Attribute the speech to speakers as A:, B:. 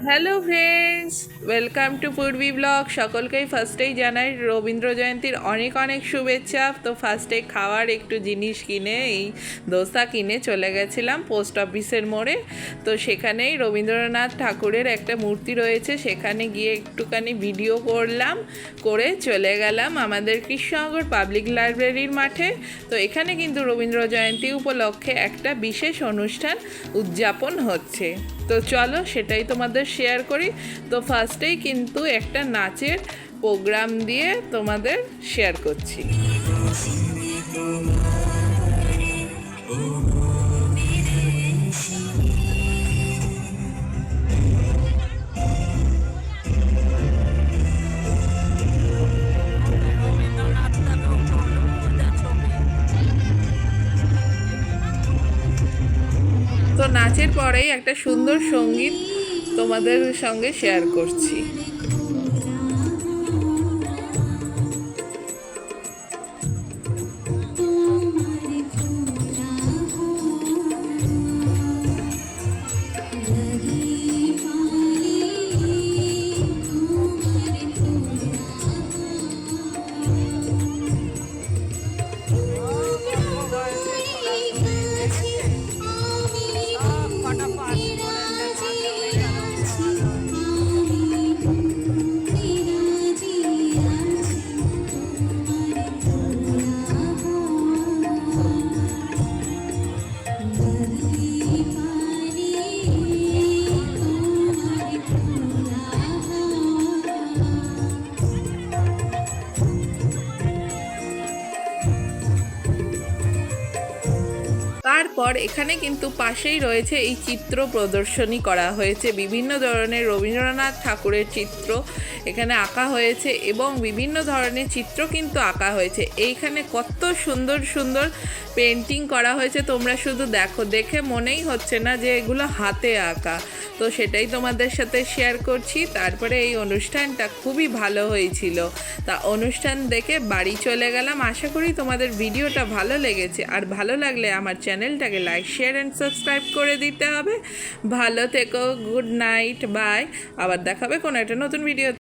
A: Hello friends, welcome to Purbi blog. সকলকেই ফার্স্টেই জানাই রবীন্দ্র জয়ন্তীর অনেক অনেক শুভেচ্ছা। তো ফার্স্টে খাওয়ার একটু জিনিস কিনে এই দোসা কিনে চলে গেছিলাম পোস্ট অফিসের মোড়ে। তো সেখানেই রবীন্দ্রনাথ ঠাকুরের একটা মূর্তি রয়েছে, সেখানে গিয়ে একটুখানি ভিডিও করলাম, করে চলে গেলাম আমাদের কৃষ্ণনগর পাবলিক লাইব্রেরির মাঠে। তো এখানে কিন্তু রবীন্দ্র জয়ন্তী উপলক্ষে একটা বিশেষ অনুষ্ঠান উদযাপন হচ্ছে। তো চলো সেটাই তোমাদের শেয়ার করি। তো ফার্স্টেই কিন্তু একটা নাচের প্রোগ্রাম দিয়ে তোমাদের শেয়ার করছি। তো নাচের পরেই একটা সুন্দর সঙ্গীত তোমাদের সঙ্গে শেয়ার করছি। তারপর এখানে কিন্তু পাশেই রয়েছে এই চিত্র প্রদর্শনী করা হয়েছে, বিভিন্ন ধরনের রবীন্দ্রনাথ ঠাকুরের চিত্র এখানে আঁকা হয়েছে এবং বিভিন্ন ধরনের চিত্র কিন্তু আঁকা হয়েছে। এইখানে কত সুন্দর সুন্দর পেন্টিং করা হয়েছে, তোমরা শুধু দেখো, দেখে মনেই হচ্ছে না যে এগুলো হাতে আঁকা। তো সেটাই তোমাদের সাথে শেয়ার করছি। তারপরে এই অনুষ্ঠানটা খুবই ভালো হয়েছিল। তা অনুষ্ঠান দেখে বাড়ি চলে গেলাম। আশা করি তোমাদের ভিডিওটা ভালো লেগেছে, আর ভালো লাগলে আমার চ্যানেলটাকে লাইক, শেয়ার অ্যান্ড সাবস্ক্রাইব করে দিতে হবে। ভালো থেকো, গুড নাইট, বাই। আবার দেখাবে কোনো একটা নতুন ভিডিও।